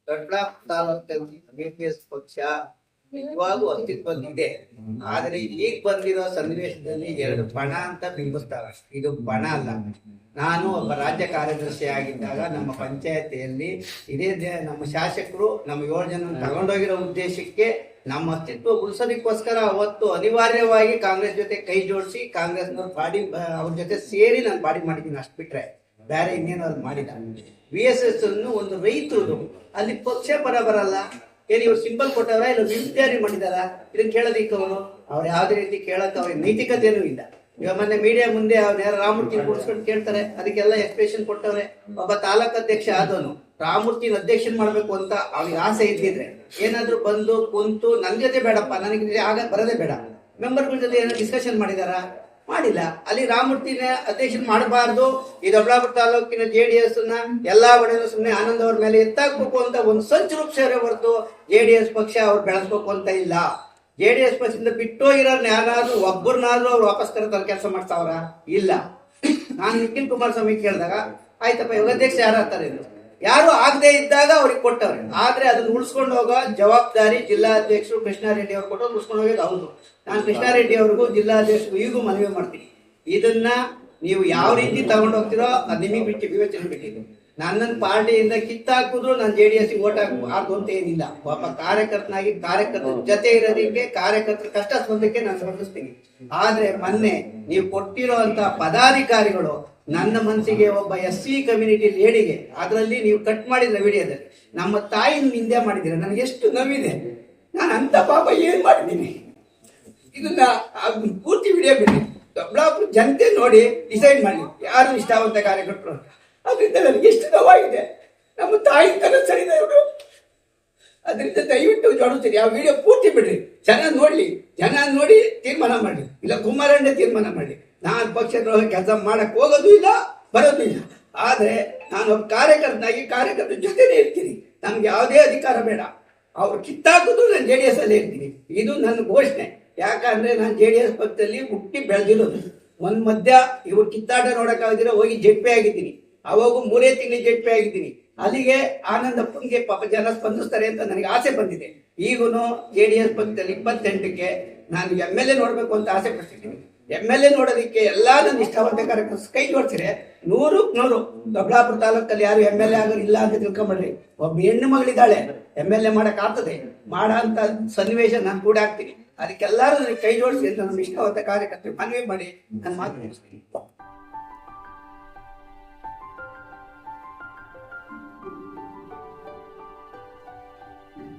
ದೊಡ್ಡಬಳ್ಳಾಪುರ ತಾಲೂಕಲ್ಲಿ ಜೆಡಿಎಸ್ ಪಕ್ಷ ನಿಜವಾಗೂ ಅಸ್ತಿತ್ವದಲ್ಲಿದೆ. ಆದ್ರೆ ಈಗ ಬಂದಿರೋ ಸನ್ನಿವೇಶದಲ್ಲಿ ಎರಡು ಬಣ ಅಂತ ಬಿಂಬಿಸ್ತಾವೆ. ಇದು ಬಣ ಅಲ್ಲ. ನಾನು ಒಬ್ಬ ರಾಜ್ಯ ಕಾರ್ಯದರ್ಶಿ ಆಗಿದ್ದಾಗ ನಮ್ಮ ಪಂಚಾಯತಿಯಲ್ಲಿ ನಮ್ಮ ಶಾಸಕರು ನಮ್ಮ 7 ಜನ ತಗೊಂಡೋಗಿರೋ ಉದ್ದೇಶಕ್ಕೆ ನಮ್ಮ ಅಸ್ತಿತ್ವ ಉಳಿಸೋದಕ್ಕೋಸ್ಕರ ಅವತ್ತು ಅನಿವಾರ್ಯವಾಗಿ ಕಾಂಗ್ರೆಸ್ ಜೊತೆ ಕೈ ಜೋಡಿಸಿ ಕಾಂಗ್ರೆಸ್ನ ಬಾಡಿ ಅವ್ರ ಜೊತೆ ಸೇರಿ ನಾನು ಬಾಡಿ ಮಾಡಿದ್ದೀನಿ. ಅಷ್ಟು ಬಿಟ್ರೆ ಬೇರೆ ಇನ್ನೇನು ಅದು ಮಾಡಿದ. VSS ಅನ್ನು ಒಂದು ರೈತರು ಅಲ್ಲಿ ಪಕ್ಷ ಬರಲ್ಲ. ಏನು ಇವ್ರು ಸಿಂಬಲ್ ಕೊಟ್ಟವ್ರ ಇಲ್ಲ ವಿದ್ಯಾರಿ ಮಾಡಿದಾರ? ಇದನ್ನ ಕೇಳೋದಿಕ್ಕೆ ಅವ್ರು ಯಾವುದೇ ರೀತಿ ಕೇಳಕ್ಕೆ ಅವ್ರಿಗೆ ನೈತಿಕತೆಯೂ ಇಲ್ಲ. ಇವಾಗ ಮೊನ್ನೆ ಮೀಡಿಯಾ ಮುಂದೆ ಅವ್ರು ಯಾರು ರಾಮಮೂರ್ತಿ ಕೂರಿಸ್ಕೊಂಡು ಕೇಳ್ತಾರೆ, ಅದಕ್ಕೆಲ್ಲ ಎಕ್ಸ್ಪ್ರೆಷನ್ ಕೊಟ್ಟವ್ರೆ. ಒಬ್ಬ ತಾಲೂಕು ಅಧ್ಯಕ್ಷ ಆದವನು ರಾಮಮೂರ್ತಿನ ಅಧ್ಯಕ್ಷನ್ ಮಾಡ್ಬೇಕು ಅಂತ ಅವ್ರಿಗೆ ಆಸೆ ಇದ್ದಿದ್ರೆ ಏನಾದ್ರು ಬಂದು ಕುಂತು ನನ್ ಜೊತೆ ಬೇಡಪ್ಪ, ನನಗೆ ಆಗ ಬರೋದೇ ಬೇಡ, ಮೆಂಬರ್ಗಳ ಜೊತೆ ಏನೋ ಡಿಸ್ಕಷನ್ ಮಾಡಿದಾರ? ಮಾಡಿಲ್ಲ. ಅಲ್ಲಿ ರಾಮಮೂರ್ತಿನ ಅಧ್ಯಕ್ಷನ್ ಮಾಡಬಾರ್ದು, ಈ ದೊಡ್ಡಬಳ್ಳಾಪುರ ತಾಲೂಕಿನ JDS ನ ಎಲ್ಲಾ ಬಡವರು ಸುಮ್ಮನೆ ಆನಂದ್ ಅವ್ರ ಮೇಲೆ ಎತ್ತಾಕ್ಬೇಕು ಅಂತ ಒಂದು ಸಂಚು ರೂಪಿಸೋರೇ ಹೊರತು JDS ಪಕ್ಷ ಅವ್ರು ಬೆಳೆಸ್ಬೇಕು ಅಂತ ಇಲ್ಲ. JDS ಪಕ್ಷದಿಂದ ಬಿಟ್ಟೋಗಿರೋರ್ನ ಯಾರಾದ್ರೂ ಒಬ್ಬರನ್ನಾದ್ರೂ ಅವ್ರು ವಾಪಸ್ ಕರೆತ ಕೆಲಸ ಮಾಡ್ತಾವ್ರ? ಇಲ್ಲ. ನಾನು ನಿಖಿಲ್ ಕುಮಾರಸ್ವಾಮಿ ಕೇಳಿದಾಗ ಆಯ್ತಪ್ಪ ಇವಾಗ ಅಧ್ಯಕ್ಷ ಯಾರಾಗ್ತಾರೆ ಇದ್ರು, ಯಾರು ಆಗದೆ ಇದ್ದಾಗ ಅವ್ರಿಗೆ ಕೊಟ್ಟವ್ರೆ. ಆದ್ರೆ ಅದನ್ನ ಉಳಿಸ್ಕೊಂಡು ಹೋಗೋ ಜವಾಬ್ದಾರಿ ಜಿಲ್ಲಾಧ್ಯಕ್ಷರು ಕೃಷ್ಣಾರೆಡ್ಡಿ ಅವ್ರು ಕೊಟ್ಟು ಉಳಿಸ್ಕೊಂಡು ಹೋಗೋದು ಹೌದು. ನಾನು ಕೃಷ್ಣಾರೆಡ್ಡಿ ಅವ್ರಿಗೂ ಜಿಲ್ಲಾಧ್ಯಕ್ಷರು ಈಗೂ ಮನವಿ ಮಾಡ್ತೀನಿ, ಇದನ್ನ ನೀವು ಯಾವ ರೀತಿ ತಗೊಂಡು ಹೋಗ್ತಿರೋ ಅದು ನಿಮಗೆ ಬಿಟ್ಟು ವಿವೇಚನೆ ಬಿಟ್ಟಿದ್ದು. ನನ್ನ ಪಾರ್ಟಿಯಿಂದ ಕಿತ್ತಾಕಿದ್ರು ನಾನು JDS ಓಟ್ ಹಾಕು ಅಂತ ಏನಿಲ್ಲ. ಒಬ್ಬ ಕಾರ್ಯಕರ್ತನಾಗಿ ಕಾರ್ಯಕರ್ತರ ಜೊತೆ ಇರೋದಕ್ಕೆ, ಕಾರ್ಯಕರ್ತರ ಕಷ್ಟ ಸ್ಪಂದಕ್ಕೆ ನಾನು ಸ್ಪಂದಿಸ್ತೀನಿ. ಆದ್ರೆ ಮೊನ್ನೆ ನೀವು ಕೊಟ್ಟಿರೋ ಅಂತ ಪದಾಧಿಕಾರಿಗಳು ನನ್ನ ಮನಸ್ಸಿಗೆ ಒಬ್ಬ SC ಕಮ್ಯುನಿಟಿ ಲೇಡಿಗೆ ಅದರಲ್ಲಿ ನೀವು ಕಟ್ ಮಾಡಿದ್ರೆ ವಿಡಿಯೋದಲ್ಲಿ ನಮ್ಮ ತಾಯಿನ ನಿಂದೆ ಮಾಡಿದ್ದೀರ. ನನಗೆ ಎಷ್ಟು ನೋವಿದೆ. ನಾನು ಅಂತ ಪಾಪ ಏನ್ ಮಾಡಿದ್ದೀನಿ ಇದನ್ನ ಪೂರ್ತಿ ವಿಡಿಯೋ ಬಿಡಿ. ದೊಡ್ಡಬಳ್ಳಾಪುರ ಜನತೆ ನೋಡಿ ಡಿಸೈಡ್ ಮಾಡಿ ಯಾರು ಇಷ್ಟವಂತ ಕಾರ್ಯಕರ್ತರು. ಅದರಿಂದ ನನಗೆ ಎಷ್ಟು ನೋವಾಗಿದೆ. ನಮ್ಮ ತಾಯಿ ಕನಸರಿದೆ ಇವರು. ಅದರಿಂದ ದಯವಿಟ್ಟು ಜೋಡಿಸ್ತೀರಿ ಆ ವಿಡಿಯೋ ಪೂರ್ತಿ ಬಿಡ್ರಿ, ಜನ ನೋಡ್ಲಿ. ಜನ ನೋಡಿ ತೀರ್ಮಾನ ಮಾಡಿ, ಇಲ್ಲ ಕುಮಾರಣ್ಣ ತೀರ್ಮಾನ ಮಾಡಿ. ನಾನು ಪಕ್ಷದ್ರೋಹ ಕೆಲಸ ಮಾಡಕ್ ಹೋಗೋದು ಇಲ್ಲ, ಬರೋದು ಇಲ್ಲ. ಆದ್ರೆ ನಾನು ಒಬ್ಬ ಕಾರ್ಯಕರ್ತನಾಗಿ ಕಾರ್ಯಕರ್ತರ ಜೊತೆನೇ ಇರ್ತೀನಿ. ನಮ್ಗೆ ಯಾವುದೇ ಅಧಿಕಾರ ಬೇಡ. ಅವ್ರು ಕಿತ್ತಾಕಿದ್ರು ನಾನು JDS ಅಲ್ಲಿ ಇರ್ತೀನಿ. ಇದು ನನ್ನ ಘೋಷಣೆ. ಯಾಕಂದ್ರೆ ನಾನು JDS ಪಕ್ಷದಲ್ಲಿ ಹುಟ್ಟಿ ಬೆಳೆದಿರೋದು. ಒಂದ್ ಮಧ್ಯ ಇವ್ರು ಕಿತ್ತಾಟ ನೋಡಕ್ಕಾಗದಿರೋ ಹೋಗಿ ಜೆಡ್ಪಿ ಆಗಿದ್ದೀನಿ. ಅವಾಗೂ 3 ತಿಂಗಳು ಜೆಡ್ಪಿ ಆಗಿದ್ದೀನಿ. ಅಲ್ಲಿಗೆ ಆನಂದಪ್ಪನ್ಗೆ ಪಾಪ ಜನ ಸ್ಪಂದಿಸ್ತಾರೆ ಅಂತ ನನಗೆ ಆಸೆ ಬಂದಿದೆ. ಈಗೂನು JDS ಪಕ್ಷದಲ್ಲಿ 28ಕ್ಕೆ ನಾನು MLA ನೋಡ್ಬೇಕು ಅಂತ ಆಸೆ ಪಡ್ತಿದ್ದೀನಿ. MLA ನೋಡೋದಕ್ಕೆ ಎಲ್ಲಾ ನನ್ನ ಇಷ್ಟವಂತ ಕಾರ್ಯಕರ್ತರು ಕೈ ಜೋಡಿಸಿದ್ರೆ 100ಕ್ಕೆ 100 ದೊಡ್ಡಬಳ್ಳಾಪುರ ತಾಲೂಕಲ್ಲಿ ಯಾರು MLA ಆಗೋರು ಇಲ್ಲ ಅಂತ ತಿಳ್ಕೊಂಬಿಡ್ರಿ. ಒಬ್ಬ ಹೆಣ್ಣು ಮಗಳಿದ್ದಾಳೆ, MLA ಮಾಡಕ್ ಆಗ್ತದೆ, ಅಂತ ಸನ್ನಿವೇಶ ನಾನು ಕೂಡ ಆಗ್ತೀನಿ. ಅದಕ್ಕೆಲ್ಲರೂ ನನಗೆ ಕೈ ಜೋಡಿಸಿ ಅಂತ ನಮ್ಮ ಇಷ್ಟವಂತ ಕಾರ್ಯಕರ್ತರು ಮನವಿ ಮಾಡಿ ನಾನು ಮಾತು ಮುಗಿಸ್ತೀನಿ.